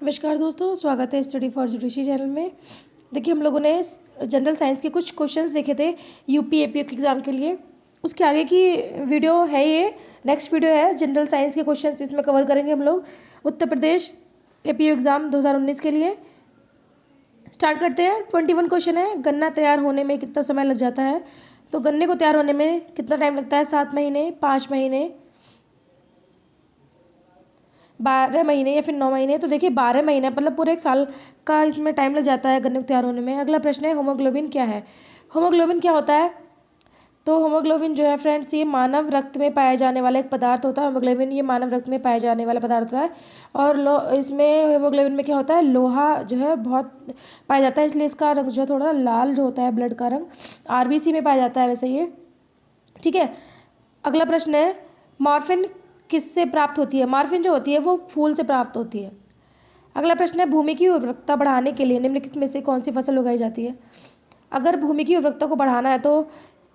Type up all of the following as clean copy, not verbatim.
नमस्कार दोस्तों, स्वागत है स्टडी फॉर जुडिशरी चैनल में। देखिए, हम लोगों ने जनरल साइंस के कुछ क्वेश्चंस देखे थे यूपी एपीओ के एग्ज़ाम के लिए। उसके आगे की वीडियो है ये, नेक्स्ट वीडियो है जनरल साइंस के क्वेश्चंस, इसमें कवर करेंगे हम लोग उत्तर प्रदेश एपीओ एग्ज़ाम 2019 के लिए। स्टार्ट करते हैं। 21 क्वेश्चन है, गन्ना तैयार होने में कितना समय लग जाता है। तो गन्ने को तैयार होने में कितना टाइम लगता है? 7 महीने, 5 महीने, 12 महीने या फिर 9 महीने। तो देखिए 12 महीने मतलब पूरे एक साल का इसमें टाइम लग जाता है गन्ने को तैयार होने में। अगला प्रश्न है, होमोग्लोबिन क्या है? होमोग्लोबिन क्या होता है? तो होमोग्लोबिन जो है फ्रेंड्स, ये मानव रक्त में पाया जाने वाला एक पदार्थ होता है। होमोग्लोबिन ये मानव रक्त में पाया जाने वाला पदार्थ होता है। और इसमें होमोग्लोबिन में क्या होता है, लोहा जो है बहुत पाया जाता है, इसलिए इसका रंग जो है थोड़ा लाल जो होता है, ब्लड का रंग आरबीसी में पाया जाता है वैसे ये। ठीक है। अगला प्रश्न है, मॉर्फिन किससे प्राप्त होती है? मॉर्फिन जो होती है वो फूल से प्राप्त होती है। अगला प्रश्न है, भूमि की उर्वरकता बढ़ाने के लिए निम्नलिखित में से कौन सी फसल उगाई जाती है? अगर भूमि की उर्वरकता को बढ़ाना है तो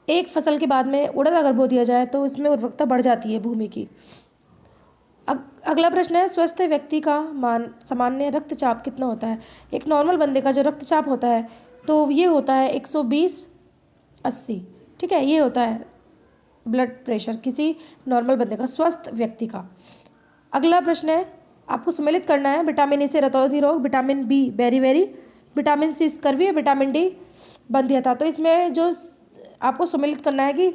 एक फसल के बाद में उड़द अगर बो दिया जाए तो इसमें उर्वरकता बढ़ जाती है भूमि की। अगला प्रश्न है, स्वस्थ व्यक्ति का सामान्य रक्तचाप कितना होता है? एक नॉर्मल बंदे का जो रक्तचाप होता है तो ये होता है 120/80। ठीक है, ये होता है ब्लड प्रेशर किसी नॉर्मल बंदे का, स्वस्थ व्यक्ति का। अगला प्रश्न है, आपको सम्मिलित करना है। विटामिन ए से रतौंधी रोग, vitamin B beri, vitamin C scurvy, vitamin D बंध्यता। तो इसमें जो आपको सम्मिलित करना है कि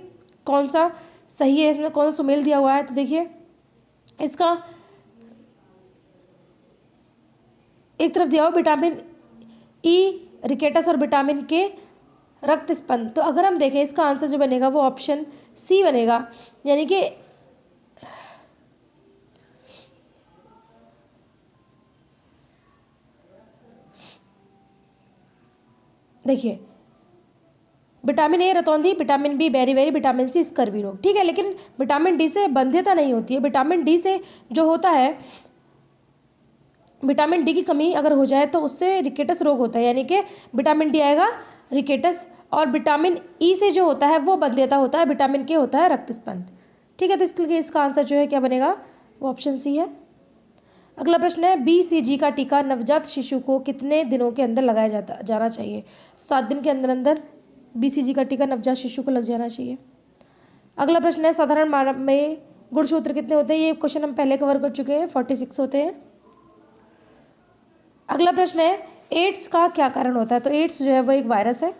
कौन सा सही है, इसमें कौन सा सुमेल दिया हुआ है। तो देखिए इसका एक तरफ दिया हुआ विटामिन ई रिकेटस और विटामिन के रक्त स्पंद। तो अगर हम देखें इसका आंसर जो बनेगा वो ऑप्शन सी बनेगा, यानी कि देखिए विटामिन ए रतौंधी, vitamin B beri, vitamin C scurvy रोग। ठीक है, लेकिन विटामिन डी से बंध्यता नहीं होती है। विटामिन डी से जो होता है, विटामिन डी की कमी अगर हो जाए तो उससे रिकेटस रोग होता है, यानी कि विटामिन डी आएगा रिकेटस, और विटामिन ई से जो होता है वो बंध्यता होता है, विटामिन के होता है रक्त स्पंद। ठीक है, तो इसलिए इसका आंसर जो है क्या बनेगा, वो ऑप्शन सी है। अगला प्रश्न है, BCG का टीका नवजात शिशु को कितने दिनों के अंदर लगाया जाना चाहिए? 7 दिन के अंदर अंदर BCG का टीका नवजात शिशु को लग जाना चाहिए। अगला प्रश्न है, साधारण मानव में गुणसूत्र कितने होते हैं? ये क्वेश्चन हम पहले कवर कर चुके हैं, 46 होते हैं। अगला प्रश्न है, एड्स का क्या कारण होता है? तो एड्स जो है वो एक वायरस है,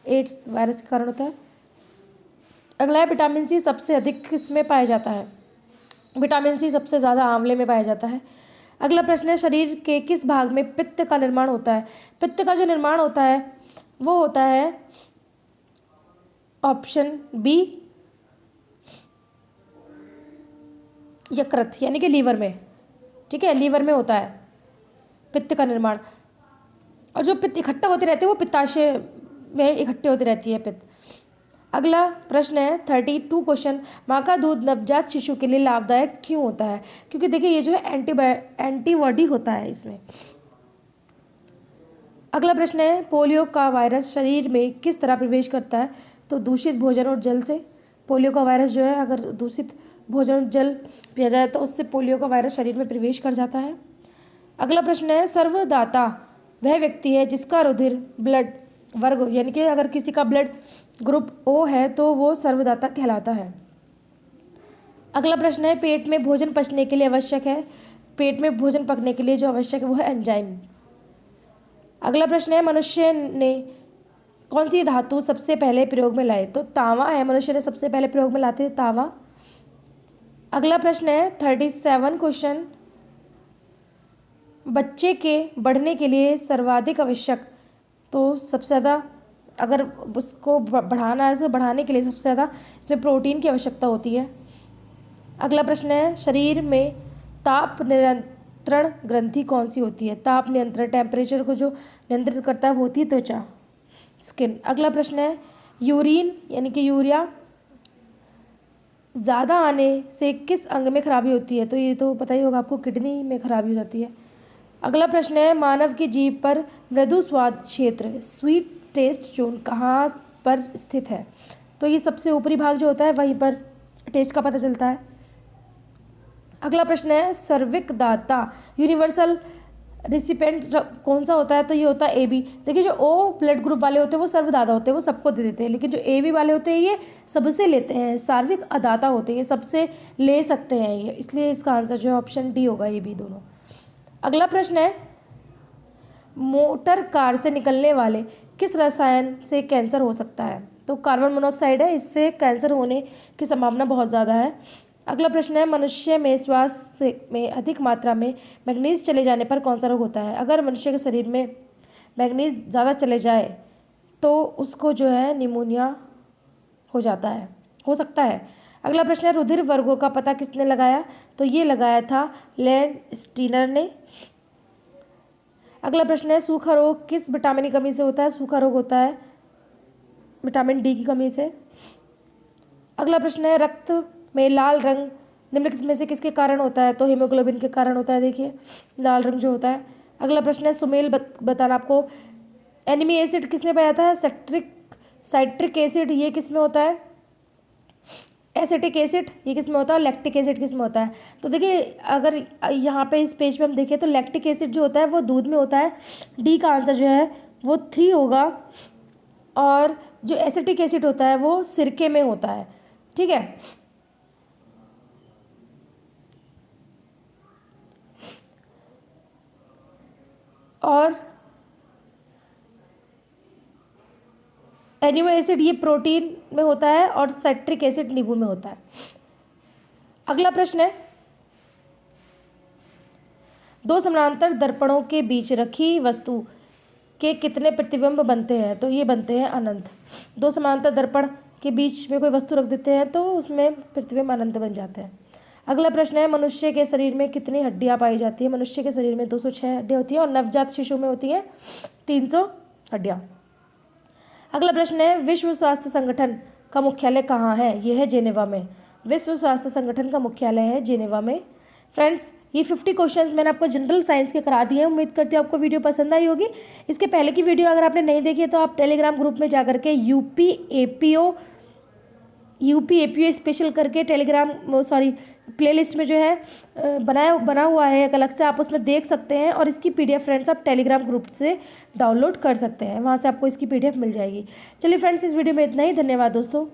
एड्स वायरस के कारण होता है। अगला है, विटामिन सी सबसे अधिक किसमें पाया जाता है? विटामिन सी सबसे ज़्यादा आंवले में पाया जाता है। अगला प्रश्न है, शरीर के किस भाग में पित्त का निर्माण होता है? पित्त का जो निर्माण होता है वो होता है ऑप्शन बी, यकृत यानी कि लीवर में। ठीक है, लीवर में होता है पित्त का निर्माण, और जो पित्त इकट्ठा होते रहते हैं वो पित्ताशय में इकट्ठे होती रहती है पित्त। अगला प्रश्न है 32 क्वेश्चन, माँ का दूध नवजात शिशु के लिए लाभदायक क्यों होता है? क्योंकि देखिए ये जो है एंटीबॉडी होता है इसमें। अगला प्रश्न है, पोलियो का वायरस शरीर में किस तरह प्रवेश करता है? तो दूषित भोजन और जल से। पोलियो का वायरस जो है अगर दूषित भोजन और जल पिया जाए तो उससे पोलियो का वायरस शरीर में प्रवेश कर जाता है। अगला प्रश्न है, सर्वदाता वह व्यक्ति है जिसका रुधिर ब्लड वर्ग, यानी कि अगर किसी का ब्लड ग्रुप ओ है तो वो सर्वदाता कहलाता है। अगला प्रश्न है, पेट में भोजन पचने के लिए आवश्यक है, पेट में भोजन पकने के लिए जो आवश्यक है वो है एंजाइम। अगला प्रश्न है, मनुष्य ने कौन सी धातु सबसे पहले प्रयोग में लाए? तो तांबा है, मनुष्य ने सबसे पहले प्रयोग में लाते हैं तांबा। अगला प्रश्न है 37 क्वेश्चन, बच्चे के बढ़ने के लिए सर्वाधिक आवश्यक, तो सबसे ज़्यादा अगर उसको बढ़ाना है, उसको बढ़ाने के लिए सबसे ज़्यादा इसमें प्रोटीन की आवश्यकता होती है। अगला प्रश्न है, शरीर में ताप नियंत्रण ग्रंथि कौन सी होती है? ताप नियंत्रण, टेम्परेचर को जो नियंत्रित करता है वो होती है त्वचा, स्किन। अगला प्रश्न है, यूरिन यानी कि यूरिया ज़्यादा आने से किस अंग में खराबी होती है? तो ये तो पता ही होगा आपको, किडनी में खराबी हो जाती है। अगला प्रश्न है, मानव की जीभ पर मृदु स्वाद क्षेत्र स्वीट टेस्ट जोन कहाँ पर स्थित है? तो ये सबसे ऊपरी भाग जो होता है वहीं पर टेस्ट का पता चलता है। अगला प्रश्न है, सर्विक दाता यूनिवर्सल रिसिपेंट कौन सा होता है, तो ये होता है AB। देखिए जो O ब्लड ग्रुप वाले होते हैं वो सर्वदाता होते हैं, वो सबको दे देते हैं, लेकिन जो AB वाले होते हैं ये सबसे लेते हैं, सार्विक अदाता होते हैं, ये सबसे ले सकते हैं ये, इसलिए इसका आंसर जो है ऑप्शन D होगा, AB दोनों। अगला प्रश्न है, मोटर कार से निकलने वाले किस रसायन से कैंसर हो सकता है, तो कार्बन मोनोऑक्साइड है, इससे कैंसर होने की संभावना बहुत ज़्यादा है। अगला प्रश्न है, मनुष्य में स्वास्थ्य में अधिक मात्रा में मैग्नीज चले जाने पर कौन सा रोग होता है। अगर मनुष्य के शरीर में मैग्नीज ज़्यादा चले जाए तो उसको जो है निमोनिया हो जाता है, हो सकता है। अगला प्रश्न है, रुधिर वर्गों का पता किसने लगाया, तो ये लगाया था लैंड स्टीनर ने। अगला प्रश्न है, सूखा रोग किस विटामिन की कमी से होता है, सूखा रोग होता है विटामिन D की कमी से। अगला प्रश्न है, रक्त में लाल रंग निम्नलिखित में से किसके कारण होता है, तो हीमोग्लोबिन के कारण होता है, देखिए लाल रंग जो होता है। अगला प्रश्न है, सुमेल बताना आपको, एनिमी एसिड किसने पाया था, साइट्रिक एसिड ये किस में होता है, एसिटिक एसिड ये किस में होता है, लैक्टिक एसिड किस में होता है। तो देखिए अगर यहाँ पे इस पेज पे हम देखें तो लैक्टिक एसिड जो होता है वो दूध में होता है, D का आंसर जो है वो 3 होगा, और जो एसिटिक एसिड होता है वो सिरके में होता है, ठीक है। और एनिमो एसिड ये प्रोटीन में होता है, और साइट्रिक एसिड नींबू में होता है। अगला प्रश्न है, दो समानांतर दर्पणों के बीच रखी वस्तु के कितने प्रतिबिंब बनते हैं, तो ये बनते हैं अनंत। दो समानांतर दर्पण के बीच में कोई वस्तु रख देते हैं तो उसमें प्रतिबिंब अनंत बन जाते हैं। अगला प्रश्न है, मनुष्य के शरीर में कितनी हड्डियां पाई जाती है, मनुष्य के शरीर में 206 हड्डियां होती हैं, और नवजात शिशु में होती हैं 300 हड्डियां। अगला प्रश्न है, विश्व स्वास्थ्य संगठन का मुख्यालय कहाँ है, यह है जेनेवा में। विश्व स्वास्थ्य संगठन का मुख्यालय है जेनेवा में। फ्रेंड्स ये 50 क्वेश्चंस मैंने आपको जनरल साइंस के करा दिए हैं, उम्मीद करती हूँ आपको वीडियो पसंद आई होगी। इसके पहले की वीडियो अगर आपने नहीं देखी है तो आप टेलीग्राम ग्रुप में जाकर के यूपी एपीओ स्पेशल करके प्लेलिस्ट में जो है बना हुआ है एक अलग से, आप उसमें देख सकते हैं, और इसकी PDF फ्रेंड्स आप टेलीग्राम ग्रुप से डाउनलोड कर सकते हैं, वहाँ से आपको इसकी PDF मिल जाएगी। चलिए फ्रेंड्स इस वीडियो में इतना ही, धन्यवाद दोस्तों।